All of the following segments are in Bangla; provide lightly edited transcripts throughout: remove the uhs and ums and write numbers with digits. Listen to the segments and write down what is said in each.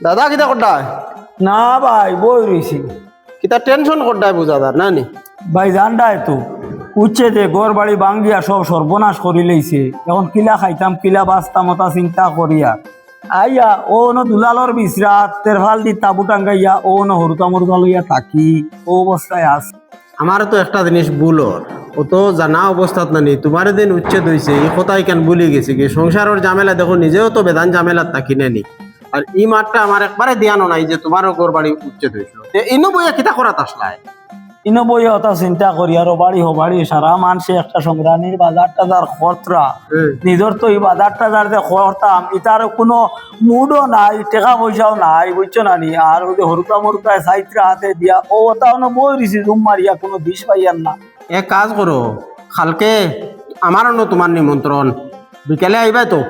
দাদা কিতা করতায়? না ভাই বই রয়েছি কিতা টেনশন করতায় বুঝা দার না নি? ভাই জানডায় তো উঠছে যে ঘর বাড়ি ভাঙ্গিয়া সব সর্বনাশ করি লইছে। এখন কিলা খাইতাম কিলা বাঁচতাম ওটা চিন্তা করিয়া আইয়া ও ন দুলালর বিচরা তেরফাল দি তাবু টাঙ্গাইয়া ও ন হরুতা মরুতা লইয়া থাকি ও অবস্থায় আস। আমার তো একটা জিনিস ভুলর ও তো জানা অবস্থাত নানি তোমার দিন উচ্ছেদ হয়েছে এই কথাই কেন ভুলে গেছি কি সংসারের ঝামেলা দেখো নিজেও তো বেদান ঝামেলার থাকি নানি আর এই মাঠটা আমার একবারে দিয়ানো নাই যে তোমারও ঘর বাড়ি উচ্ছেদ হয়েছিল ইনো বইয়া কিতা করাত আসলাই ইনো বই অত চিন্তা করি আরো বাড়ি হো বাড়ি সারা মানুষে একটা সংগ্রামীর বাজার টাজার খরচরা নিজের তো এই বাজার টাজার যে খরতাম এটার কোনো মুডও নাই টাকা পয়সাও নাই বুঝছো না নি আর ওই যে হরুতা মরুতায় সাইত্রা হাতে দিয়া ও ওটা বই দিছি জুম মারিয়া কোনো দিশ পাইয়ার না। এক কাজ করো কালকে আমারও ন তোমার নিমন্ত্রণ বিকেলে আইবাই তো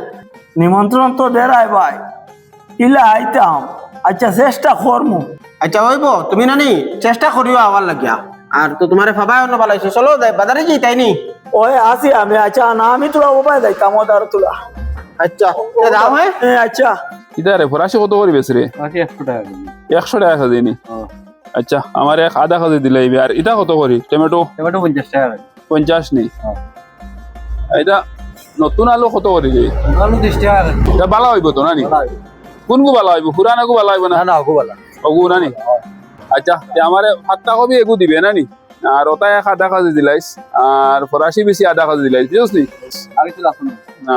নিমন্ত্রণ তো দেরাই ভাই ইলা আইতাম আচ্ছা চেষ্টা করমু। আচ্ছা হইব তুমি নানি চেষ্টা করিও আবার লাগিয়া আর তো তোমার ফাবাই অন্য বালাইছো চলো যাই বাজারে যাই তাই নি ওই আসি আমি আচ্ছা না আমি তোলা উপায় যাইতাম ওদার তোলা আচ্ছা যাও হ্যাঁ আচ্ছা ইদারে ফরাসি কত করে বেশ রে? 100 টাকা খাজি নি। আচ্ছা আমার এক আধা খাজি দিলে আর ইটা কত করি? টমেটো 50 টাকা 50 নি। এটা নতুন আলু কত করি রে? আলু 30 টাকা এটা ভালো হইব তো নানি? কোনগু ভালো হইব পুরানাগু ভালো হইব না? না ওগুলা ওগু নানি। আচ্ছা আমারে 7টা কবি এগু দিবে নানি আর ওটা এক আধা খাজি দিলাইস আর ফরাসি বেশি আধা খাজি দিলাইস বুঝছ নি? আগে তো লাগুন না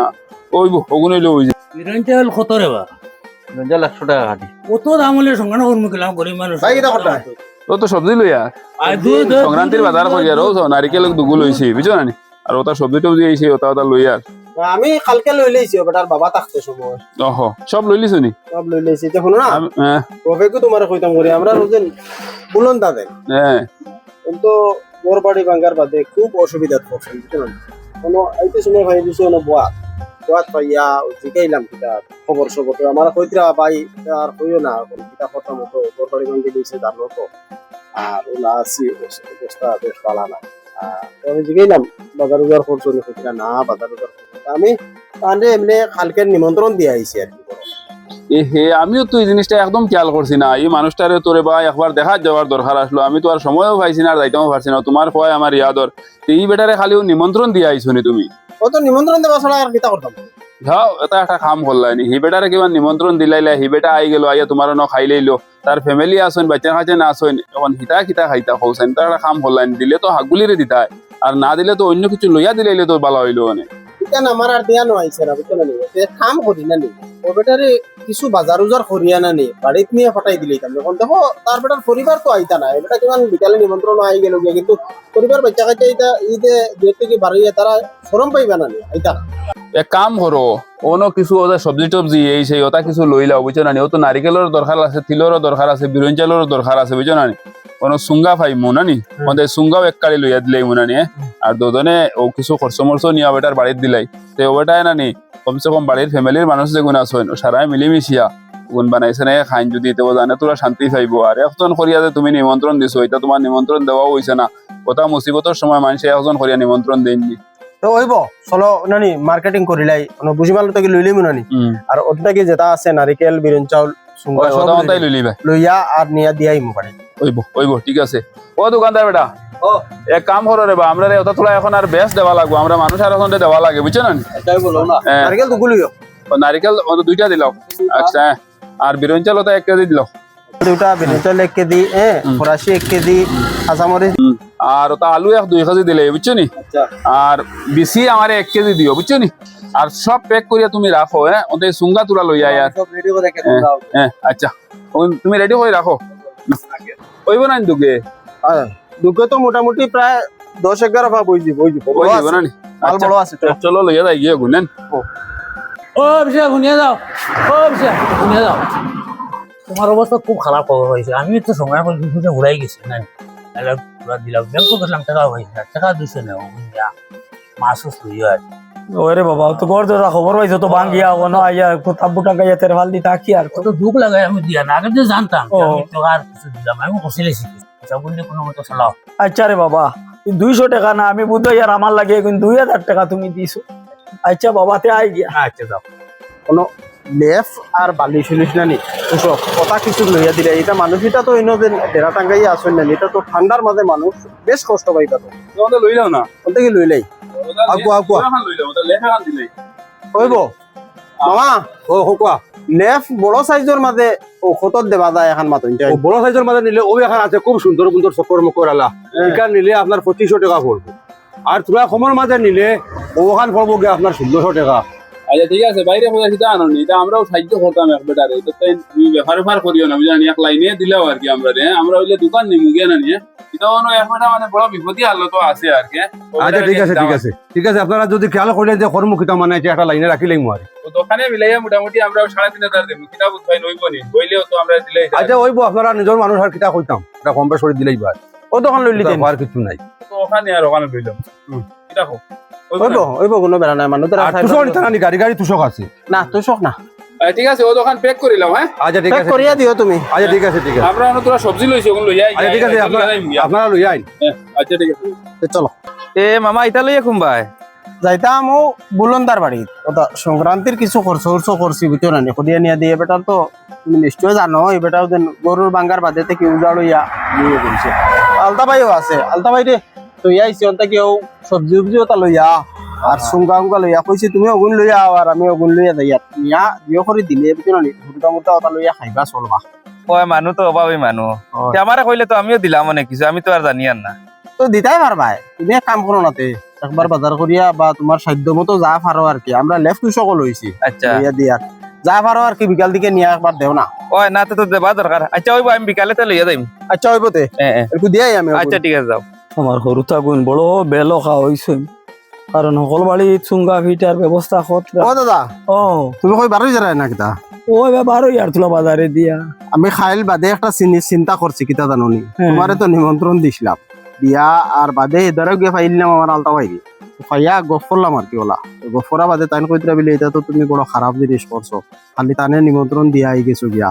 ওইব ওগু নইলে ওই বিরঞ্চাল কত রে বা বিরঞ্চাল 100 টাকা কাটি কত দাম হলে সংগ্রাম করমু কিলাম গরিব মানুষ ভাই কিতা করতায়? ও তো সবজি লইয়া সংক্রান্তির বাজার করি আর ও নারিকেল দুগু লইছি বুঝছো নানি আর ওটা সবজি টবজি আইছে ওটা লইয়া আমি কালকে লই লইছি বেটার বাবা থাকতে সময় ওহ সব লইলিছ নি? সব লই লইছি এটা শুনো না হ্যাঁ কবেকু তোমার কইতাম করি আমরা রোজেন বুলন্দা দেন হ্যাঁ কিন্তু মোর বাড়ি ভাঙ্গার বাদে খুব অসুবিধা পড়ছে বুঝছো না কোনো আইতে সময় ভাই দিছো না বাত পাইয়া জিগাইলাম কিতা খবর সবর তো আমার কইতরা ভাই আর কইও না কিতা কথা মতো মোর বাড়ি ভাঙ্গি দিছে জানো তো আর ওলা আসি অবস্থা বেশ ভালো না আমি জিগাইলাম বাজার উজার করছো না কইতরা না বাজার উজার আমি তাহলে এমনি কালকের নিমন্ত্রণ দিয়ে আইছি আর কি এ হে আমিও তো এই জিনিসটা একদম খেয়াল করছি না এই মানুষটারে তোরে ভাই একবার দেখা যাওয়ার দরকার আসলো আমি তো আর সময়ও পাইছি না আর যাইতেও পারছি না তোমার কয় আমার ইয়াদর এই বেটারে খালিও নিমন্ত্রণ দিয়ে আইছো নি তুমি? ও তো নিমন্ত্রণ দেওয়া ছাড়া আর কিতা করতাম যাও এটা একটা কাম করলাইনি হি বেটারে কিবা নিমন্ত্রণ দিলাইলা হি বেটা আই গেল আইয়া তোমার ন খাই লইলো তার ফ্যামিলি আসেন বাচ্চা কাছে না আসেন এখন হিতা কিতা খাইতা খৌছেন তার একটা কাম করলাইনি দিলে তো হাগুলিরে দিতায় আর না দিলে তো অন্য কিছু লইয়া দিলাইলে তো ভালো হইলো মানে কেন আমার আর দিয়া নয় না বুঝছো না কাম করি না নি ও বেটারে কিছু বাজার উজার করিয়া না নি বাড়িতে নিয়ে ফাটাই দিলে যখন দেখো তার বেটার পরিবার তো আইতা না এটা কিমান বিকালে নিমন্ত্রণ আই গেল গিয়া কিন্তু পরিবার বাচ্চা কাছে এইটা ঈদে দুই থেকে বাড়িয়ে তারা শরম পাইবে না নি আইতা না এক কাম করো অন্য কিছু ওদের সবজি টবজি এই সেই ওটা কিছু লইলাও বুঝছো না ও তো নারিকেলের দরকার আছে তিলেরও দরকার আছে বিরঞ্চালেরও দরকার আছে বুঝছো না কোনো সুঙ্গা পাইমু না নি ওদের সুঙ্গাও এক কালি লইয়া দিলাই মুনা নিয়ে আর দুজনে ও কিছু খরচ মরচ নিয়ে বেটার বাড়ির দিলাই তো ওটাই না নি কমসে কম বাড়ির ফ্যামিলির মানুষ যে গুণ আছে সারাই মিলিমিশিয়া গুণ বানাইছে না খাইন যদি দেবো জানে তোরা শান্তি পাইব আর একজন করিয়া যে তুমি নিমন্ত্রণ দিছো এটা তোমার নিমন্ত্রণ দেওয়াও হয়েছে না ওটা মুসিবতের সময় মানুষে একজন করিয়া নিমন্ত্রণ দেননি তো হইব চলো নানি মার্কেটিং করিলাই বুঝিমাল থেকে লইলি মুনানি আর ওটাকে যেটা আছে নারিকেল বিরন চাউল লইয়া আর নিয়া দিয়াই মোবাইল ওইব ঠিক আছে ও দোকানদার বেটা এক কাম করো রে বা আমরা ওটা তোলা এখন আর বেশ দেওয়া লাগবো আমরা মানুষ আর এখন দেওয়া লাগে বুঝছো না নারিকেল দুগুলো নারিকেল দুইটা দিলাও আচ্ছা আর বিরন চাল ওটা 1 কেজি দিলাও দুটা বিরন চাল 1 কেজি ফরাসি 1 কেজি কাঁচামরিচ আর ওটা আলু 2 কেজি দিলে বুঝছো নি আর বেশি আমার 1 কেজি দিও বুঝছো নি আর সব প্যাক করিয়া তুমি রাখো হ্যাঁ ওদের সুঙ্গা তুলা লইয়া আর হ্যাঁ আচ্ছা তুমি রেডি করে রাখো হইব না দুগে দুগে তো মোটামুটি প্রায় 10-11 ভাগ হইব না নি মাল বড় আছে চলো লইয়া যাই গিয়ে গুনেন ও বিশা গুনিয়া যাও ও বিশা গুনিয়া যাও তোমার অবস্থা খুব খারাপ হয়েছে আমি তো সময় করে দুপুরে উড়াই গেছি না দিলাম ব্যাংক করলাম টাকা হয়েছে টাকা 200 নেও মাছ লইয়া ওরে বাবা তো ঘর ধরা খবর পাইছো তো ভাঙ্গিয়া ও না আইয়া তাবু টাঙ্গাইয়া তেরফাল দি থাকি আর কত দুঃখ লাগাই আমি দিয়া না আগে যে জানতাম আমি তো আর কিছু দিলাম আমি কষিলেছি চাবুন্ডে কোনো মতো চালাও আচ্ছা রে বাবা 200 টাকা না আমি বুঝাই আর আমার লাগে 2000 টাকা তুমি দিছো আচ্ছা বাবা তে আই গিয়া আচ্ছা যাও কোনো লেফ আর বালি শুনিস না নি ওসব কথা কিছু লইয়া দিলে এটা মানুষ এটা তো অন্য দিন ডেরা টাঙ্গাই আসেন না এটা তো ঠান্ডার মাঝে মানুষ বেশ কষ্ট পাইবা তো তোমাদের লই যাও না ওটা কি লইলাই আগুয়া আগুয়া লই যাও ওটা লেখা কান দিলাই হইব মামা ও কোয়া লেফ বড় সাইজের মাঝে ও কত দেবা যায় এখন মাত্র ও বড় সাইজের মাঝে নিলে ও এখন আছে খুব সুন্দর সুন্দর চক্কর মকর আলা এখান নিলে আপনার 2500 টাকা পড়বে আর তোরা কমর মাঝে নিলে ওখান পড়বো গিয়ে আপনার 1600 টাকা আচ্ছা ঠিক আছে বাইরে কোথায় সেটা আনো নি এটা আমরাও সাহায্য করতাম এক বেটারে এটা তো তুমি ব্যাপার করিও না বুঝানি এক লাইনে দিলেও আর কি আমরা আমরা হইলে দোকান নিমু গিয়ে না নিয়ে এটা অন্য এক বেটা মানে বড় বিপদই আলো তো আছে আর কি আচ্ছা ঠিক আছে ঠিক আছে ঠিক আছে আপনারা যদি খেয়াল করলেন যে কর্মকিতা মানে এটা একটা লাইনে রাখিলেই মারি তো দোকানে মিলাইয়া মোটামুটি আমরা 3500 দেব কিতাব উঠাই নইব নি বইলেও তো আমরা দিলেই আচ্ছা ওইব আপনারা নিজের মানুষ আর কিতা কইতাম এটা কম বেশ করে দিলেই ভাই ও দোকান লইলি দেন আর কিছু নাই তো ওখানে আর ওখানে লইলাম এটা হোক হইব হইব কোনো বেড়া নাই মানুষ আর তুষক নিতে না গাড়ি গাড়ি তুষক আছে না তুই শোক না ঠিক আছে ও দোকান প্যাক করিলাম হ্যাঁ আচ্ছা ঠিক প্যাক আছে করিয়া দিও তুমি আচ্ছা ঠিক আছে ঠিক আছে আমরা অন্য তোরা সবজি লইছি ওগুলো লইয়া আচ্ছা ঠিক আছে আপনারা লই আইন আচ্ছা ঠিক আছে তো চলো এ মামা ইতা লইয়া কুম্বাই যাইতাম ও বুলন্দার বাড়ি ওটা সংক্রান্তির কিছু খরচ করছি বুঝছো না খুদিয়া নিয়ে দিয়ে বেটার তো তুমি নিশ্চয় জানো এই বেটাও দেন গরুর বাঙ্গার বাদে থেকে উজাড়ইয়া নিয়ে গেছে আলতা ভাইও আছে আলতা ভাই রে তুই আইসি অন্তা কেউ সবজি উবজি ওটা লইয়া আর সুঙ্গা উঙ্গা লইয়া কইছি তুমি অগুন লইয়া আর আমি অগুন লইয়া যাইয়া নিয়া দিও করে দিলে বুঝছো না হুড়টা মুড়টা ওটা লইয়া খাইবা চলবা ওই মানুহ তো অভাবী মানুহ তে আমারে কইলে তো আমিও দিলাম অনেক কিছু আমি তো আর জানি আর না তো দিতাই পারবা তুমি এক কাম করো নাতে একবার বাজার করিয়া বা তোমার সাধ্য মতো যা পারো আর কি আমরা লেফট টু সকল হইছি আচ্ছা লইয়া দিয়া যা পারো আর কি বিকাল দিকে নিয়ে একবার দেও না ওই না তো দেবা দরকার আচ্ছা ওই আমি বিকালে তো লইয়া যাইম আচ্ছা হইব তে একটু দিয়াই আমি আচ্ছা ঠিক আছে যাও আমার সৰু থাকুন বড় বেলখা হয়েছে কারণ সকল বাড়ি চুঙ্গা ফিটার ব্যবস্থা খতরা ও দাদা ও তুমি কই বারোই যারা না কিতা ওই বারো ইয়ার তুলা বাজারে দিয়া আমি খাইল বাদে একটা চিন্তা করছি কিতা জানোনি হ্যাঁ। তোমারে তো নিমন্ত্রণ দিছিলাম বিয়া আর বাদে এদারে গিয়ে ফাইলাম আমার আলতা বাইরে ফাইয়া গফ করলাম আর কি ওলা গফরা বাদে তাইন কইতরা বিলে এটা তো তুমি বড় খারাপ জিনিস করছো খালি তানে নিমন্ত্রণ দিয়া আই গেছো গিয়া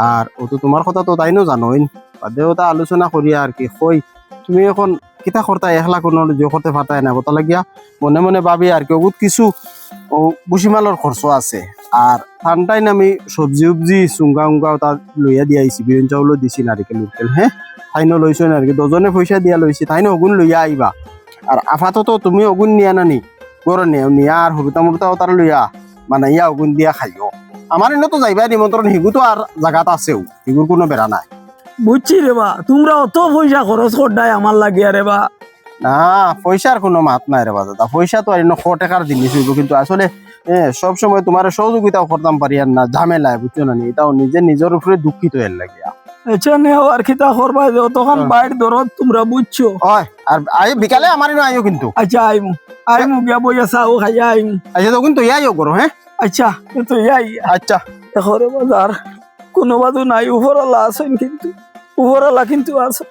আর ও তো তোমার কথা তো তাইনো জানোইন বাদে ওটা আলোচনা করিয়া আর কি কই তুমি এখন কিতা করতা একলা কোনো যে করতে পারতাই না বতা লাগিয়া মনে মনে ভাবি আর কি বহুত কিছু ও বুসিমালর খরচ আছে আর ঠান্ডায় আমি সবজি উবজি চুঙ্গা উঙ্গা তা লইয়া দিয়া আইছি বিরিয়ান চাউলও দিছি নারিকেল উরকেল হ্যাঁ তাইনো লইছো না আর কি দজনে পয়সা দিয়া লইছি তাইনো অগুন লইয়া আইবা আর আপাতত তুমি অগুন নিয়া নানি গর নিয়া আর হুরুতা মুরুতাও তার লইয়া মানে ইয়া অগুন দিয়া খাইও আমার এনে তো যাইবা নিমন্ত্রণ হিগু তো আর জায়গাত আছেও হিগুর কোনো বেড়া নাই বুঝছি রে বা তোমরা অত পয়সা খরচ করডাই আমার লাগিয়া রে বা না পয়সার কোনো মাত নাই রে দাদা পয়সা তো আর এনে 100 টাকার জিনিস হইব কিন্তু আসলে সব সময় তোমার সহযোগিতাও করতাম পারি আর না ঝামেলায় বুঝছো না এটাও নিজের উপরে দুঃখিত এর লাগিয়া আচ্ছা নেও আর খিতা করবা তখন বাইর দরদ তোমরা বুঝছো হয় আর আই বিকালে আমার এনে আইও কিন্তু আচ্ছা আইমু গিয়া বইয়া চাও খাইয়া আইমু আচ্ছা তো কিন্তু ইয়াইও করো হ্যাঁ আচ্ছা তো ইয়াই আচ্ছা এখন বাজার কোনো বাদু নাই উপরওয়ালা আছেন কিন্তু উপরওয়ালা কিন্তু আছে